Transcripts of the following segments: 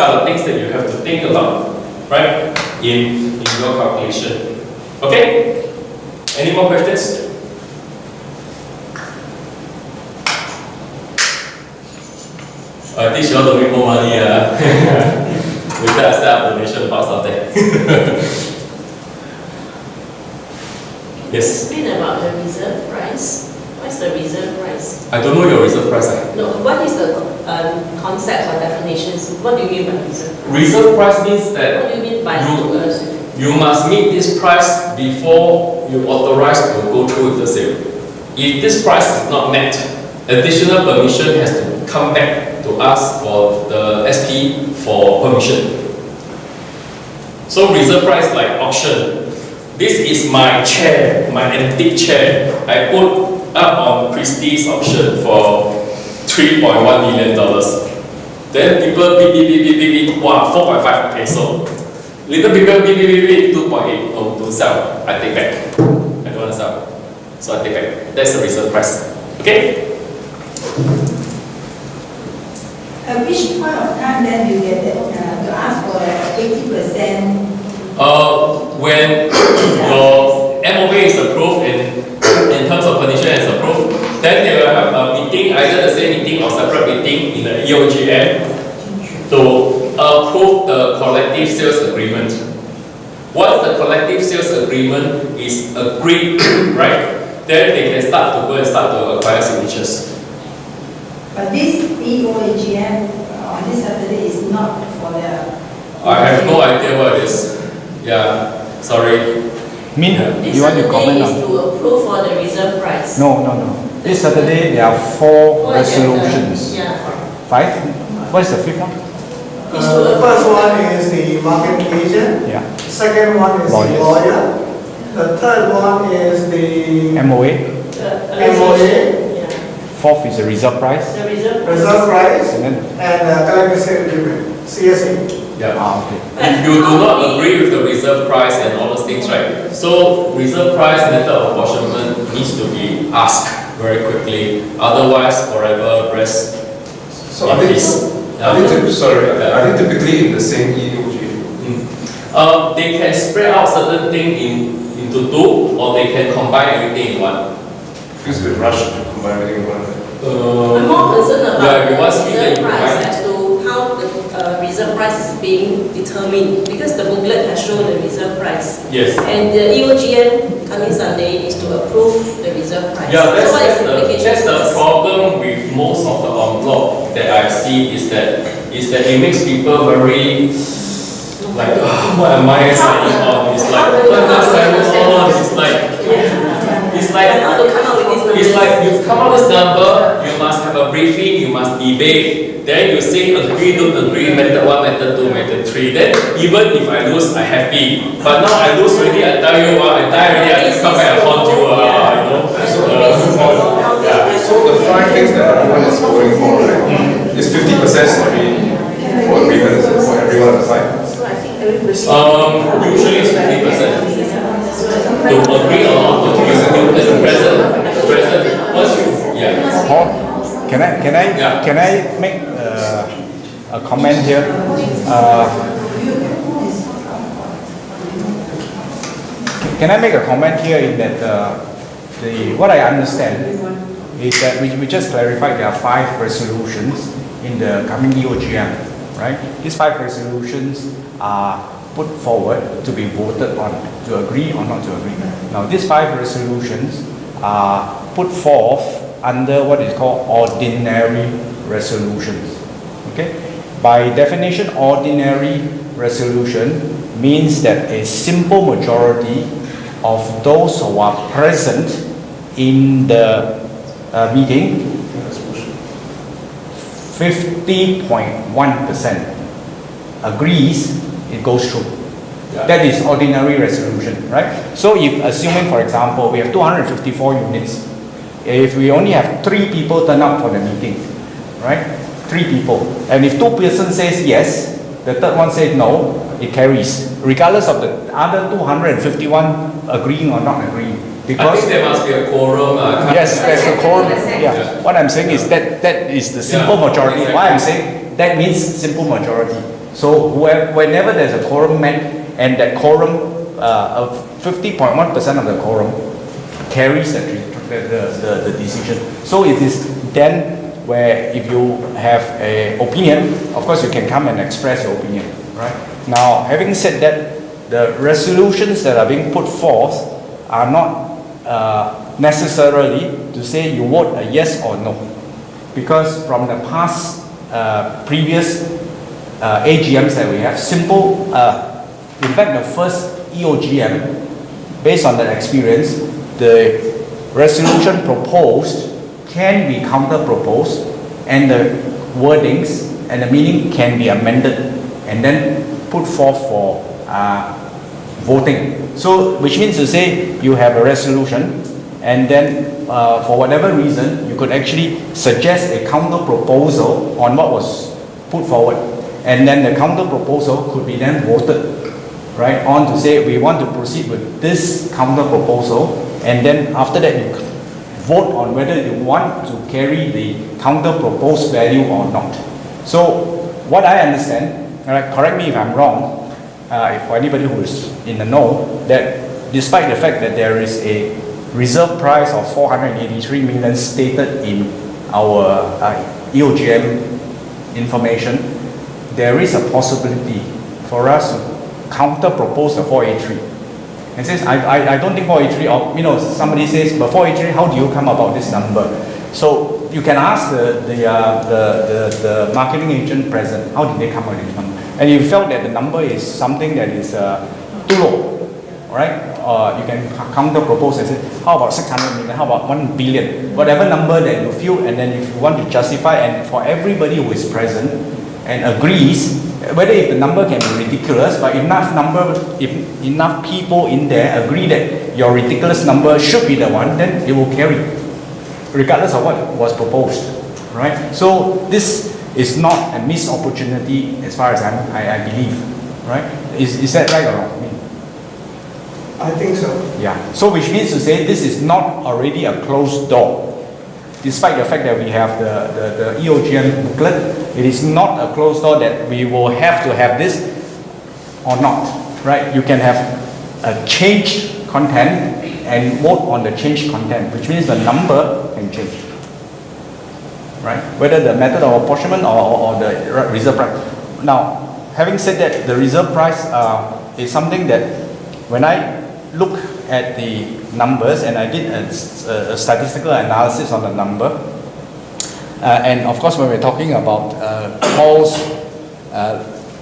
are the things that you have to think about, right, in your calculation. Okay? Any more questions? This you all don't make more money. We better set up donation box out there. Yes? Explain about the reserve price. What's the reserve price? I don't know your reserve price. No, what is the concept or definitions? What do you mean by reserve price? Reserve price means that What do you mean by you must meet this price before you authorize to go through with the sale. If this price is not met, additional permission has to come back to us for the SP for permission. So reserve price like auction. This is my chair, my antique chair. I put up on Christie's auction for $3.1 million. Then people beep, wow, 4.5, okay, so little people beep, 2.8, oh, don't sell, I take back. I don't want to sell, so I take back. That's the reserve price. Okay? At which point of time then you get to ask for 80%? When your MOA is approved in terms of condition is approved, then they will have a meeting, either the same meeting or separate meeting in the EOGM to approve the collective sales agreement. Once the collective sales agreement is agreed, right, then they can start to acquire signatures. But this EOGM on this Saturday is not for the... I have no idea what it is. Yeah, sorry. Min, This you want to comment Saturday is on? to approve for the reserve price. No. This Saturday there are 4 What agenda? resolutions. Yeah. 5? What is the 5th one? The first one is the market agent. Yeah. Second one is the lawyer. The third one is the MOA. MOA. Yeah. 4th is the reserve price. The reserve price. reserve price And then, and collective sale agreement, CSA. Yeah. okay. If you do not agree with the reserve price and all those things, right? So reserve price method of apportionment needs to be asked very quickly. Otherwise, forever rest. So are they typically in the same EOG? They can spread out certain things into 2, or they can combine everything in 1. Feels a bit rushed to combine everything in one. I'm more concerned about Yeah, if you want the speed, then reserve you price combine. as to how the reserve price is being determined, because the booklet has shown the reserve price. Yes. And the EOGM coming Sunday is to approve the reserve price. Yeah, So what is the implication that's of the this? problem with most of the Enbloc that I see is that it makes people very like, what am I signing on? It's like, what am I signing on? It's like you come up with this number, you must have a briefing, you must debate, then you say agree, don't agree, method 1, method 2, method 3. Then even if I lose, I'm happy. But now I lose already, I tell you I die already, I just come back and haunt you, you know. So the 5 things that everyone is going for, right? Is 50% sorry for agreement for everyone on the side? So I think everybody. Usually it's 50%. To agree or not to agree, as a present, once you, yeah. Paul, can I make a comment here? Can I make a comment here in that what I understand is that we just clarified there are 5 resolutions in the coming EOGM, right? These 5 resolutions are put forward to be voted on, to agree or not to agree. Now these 5 resolutions are put forth under what is called ordinary resolutions. Okay? By definition, ordinary resolution means that a simple majority of those who are present in the meeting, 50.1% agrees, it goes through. Yeah. That is ordinary resolution, right? So if assuming, for example, we have 254 units, if we only have 3 people turn up for the meeting, right? 3 people. And if 2 persons says yes, the third one says no, it carries. Regardless of the other 251 agreeing or not agreeing, I Because think there must be a quorum. yes, there's a quorum. Yeah. What I'm saying is that is the simple Yeah, majority. exactly. Why I'm saying that means simple majority. So whenever there's a quorum met and that quorum, 50.1% of the quorum carries the decision. So it is then where if you have an opinion, of course you can come and express your opinion, right? Now, having said that, the resolutions that are being put forth are not necessarily to say you vote a yes or no, because from the past previous AGMs that we have, simple, in fact the first EOGM, based on that experience, the resolution proposed can be counter-proposed and the wordings and the meaning can be amended and then put forth for voting. So, which means to say you have a resolution and then for whatever reason you could actually suggest a counter-proposal on what was put forward, and then the counter-proposal could be then voted, right, on to say we want to proceed with this counter-proposal, and then after that you vote on whether you want to carry the counter-proposed value or not. So what I understand, correct me if I'm wrong, if for anybody who is in the know, that despite the fact that there is a reserve price of 483 million stated in our EOGM information, there is a possibility for us to counter-propose the 483. And says, I don't think 483, or somebody says, but 483, how do you come about this number? So you can ask the marketing agent present, how did they come up with this number? And you felt that the number is something that is too low, right? You can counter-propose and say, how about 600 million, how about 1 billion? Whatever number that you feel, and then if you want to justify, and for everybody who is present and agrees, whether if the number can be ridiculous, but if enough people in there agree that your ridiculous number should be the one, then it will carry, regardless of what was proposed, right? So this is not a missed opportunity as far as I believe, right? Is that right or wrong? I think so. Yeah. So which means to say this is not already a closed door. Despite the fact that we have the EOGM booklet, it is not a closed door that we will have to have this or not, right? You can have a changed content and vote on the changed content, which means the number can change, right? Whether the method of apportionment or the reserve price. Now, having said that, the reserve price is something that when I look at the numbers, and I did a statistical analysis on the number, and of course when we're talking about calls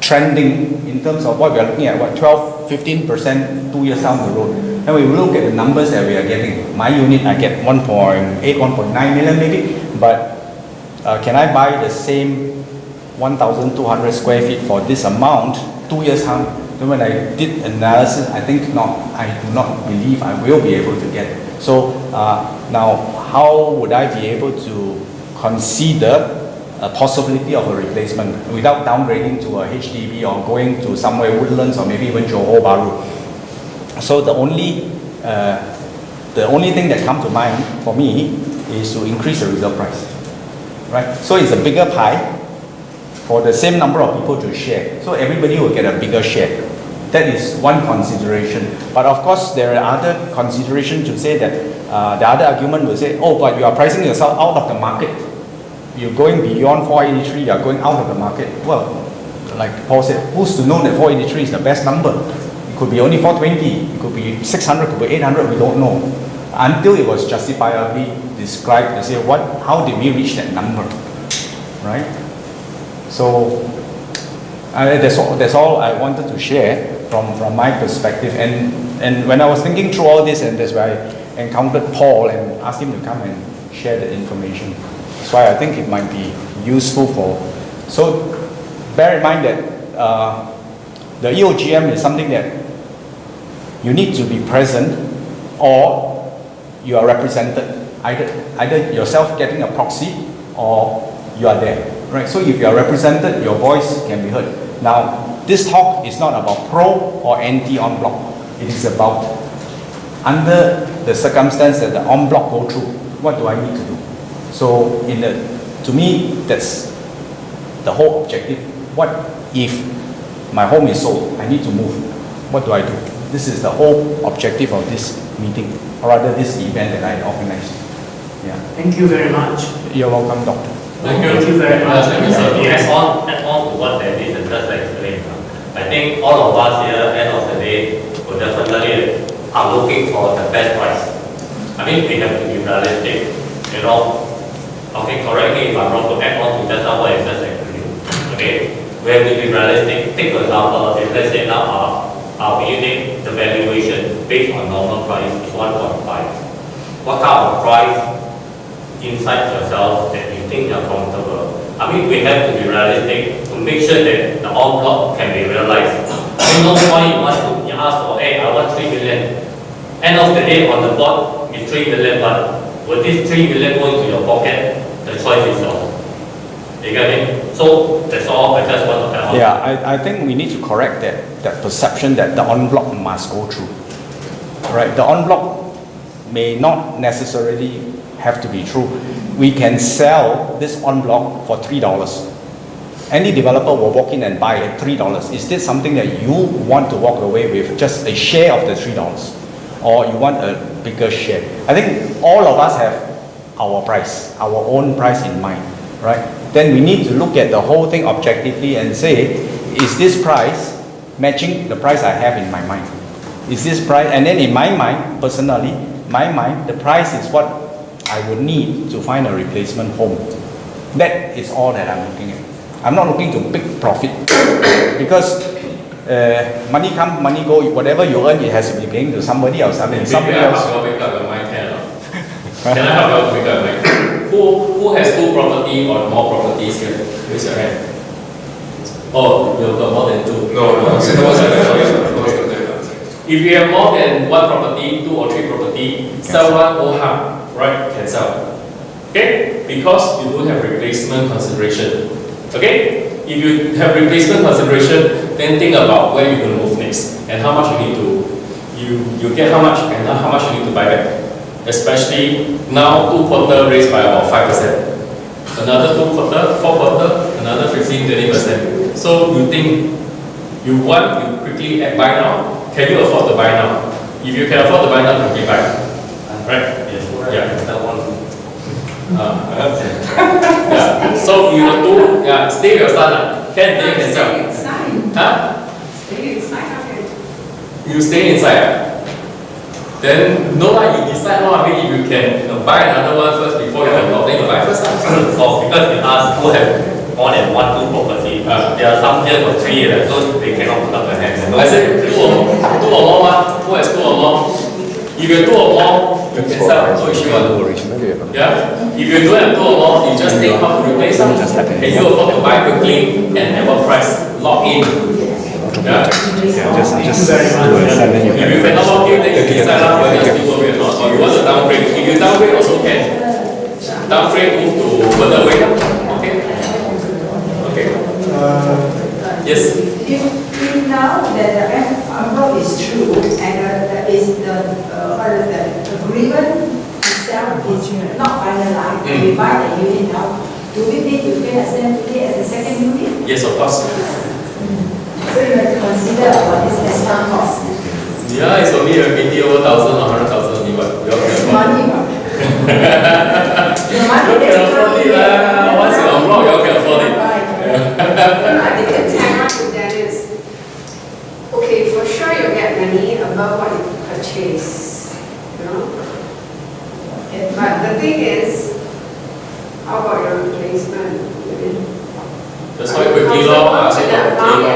trending in terms of what we are looking at, what 12-15% 2 years down the road, and we look at the numbers that we are getting. My unit I get 1.8, 1.9 million maybe, but can I buy the same 1,200 square feet for this amount 2 years down? Then when I did analysis, I think not. I do not believe I will be able to get it. So now, how would I be able to consider a possibility of a replacement without downgrading to a HDB or going to somewhere Woodlands or maybe even Johor Bahru? So the only thing that comes to mind for me is to increase the reserve price, right? So it's a bigger pie for the same number of people to share. So everybody will get a bigger share. That is one consideration. But of course, there are other considerations to say that the other argument will say, oh, but you are pricing yourself out of the market. You're going beyond 483, you're going out of the market. Well, like Paul said, who's to know that 483 is the best number? It could be only 420, it could be 600, it could be 800, we don't know. Until it was justifiably described to say, how did we reach that number, right? So that's all I wanted to share from my perspective. And when I was thinking through all this, and that's why I encountered Paul and asked him to come and share the information. That's why I think it might be useful for. So bear in mind that the EOGM is something that you need to be present or you are represented. Either yourself getting a proxy or you are there. Right, so if you are represented, your voice can be heard. Now, this talk is not about pro or anti Enbloc. It is about under the circumstance that the en bloc go through, what do I need to do? So to me, that's the whole objective. What if my home is sold, I need to move? What do I do? This is the whole objective of this meeting, or rather this event that I organized. Yeah. Thank you very much. You're welcome, Doctor. Thank you very much. Add on to what Dennis has just explained. I think all of us here, end of the day, will definitely are looking for the best price. I mean, we have to be realistic. You know, okay, correct me if I'm wrong, to add on to just what I just explained. Okay, we have to be realistic. Take for example, if let's say now our unit, the valuation based on normal price is 1.5. What kind of price inside yourself that you think you're comfortable? I mean, we have to be realistic to make sure that the en bloc can be realized. I mean, no point you ask for, hey, I want 3 million. End of the day on the board is 3 million, but will this 3 million go into your pocket? The choice is yours. You get me? So that's all I just want to add on. Yeah, I think we need to correct that perception that the en bloc must go through. Right? The en bloc may not necessarily have to be true. We can sell this en bloc for $3. Any developer will walk in and buy at $3. Is this something that you want to walk away with, just a share of the $3? Or you want a bigger share? I think all of us have our price, our own price in mind, right? Then we need to look at the whole thing objectively and say, is this price matching the price I have in my mind? Is this price, and then in my mind, personally, the price is what I would need to find a replacement home. That is all that I'm looking at. I'm not looking to big profit because money come, money go. Whatever you earn, it has to be paying to somebody else. I mean, somebody else. Can I help you make up your mind? Who has 2 property or more properties here? Raise your hand. Oh, you've got more than 2. No. If you have more than 1 property, 2 or 3 property, sell one, no harm, right? Can sell. Okay? Because you don't have replacement consideration. Okay? If you have replacement consideration, then think about where you're going to move next and how much you need to, you get how much and how much you need to buy back. Especially now 2 quarter raised by about 5%. Another 2 quarter, 4 quarter, another 15-20%. So you think you quickly buy now? Can you afford to buy now? If you can afford to buy now, quickly buy. Right? Yes. Yeah. That one. Yeah. So you will do, stay with your son. Can sell. Huh? Stay inside. You stay inside. Then no, you decide. Maybe if you can buy another one first before you have block, then you buy first. Oh, because you ask who have more than 1, 2 property. There are some here for 3, so they cannot put up their hands. I said 2 or more. Who has 2 or more? If you have 2 or more, you can sell. No issue. Yeah. If you don't have 2 or more, you just think how to replace them. Can you afford to buy quickly and at what price? Lock in. Yeah. Just do it, and then you If you cannot lock in, then you can decide whether you still work or not. Or you want to downgrade. If you downgrade, also can. Downgrade, move to further away. Okay. Yes. If now that the envelope is true and the agreement itself is not finalized, and we buy the unit now, do we need to pay a stamp duty as a second unit? Yes, of course. So you have to consider about this extra cost. Yeah, it's only maybe over 1,000 or 100,000 only, but we all can It's afford money, it. but the money You can afford it lah. Once you unblock, you all can afford it. I think the tagline to that is, okay, for sure you'll get money above what you purchase, you know? But the thing is, how about your replacement? That's why quickly, lor. I say quickly, lor.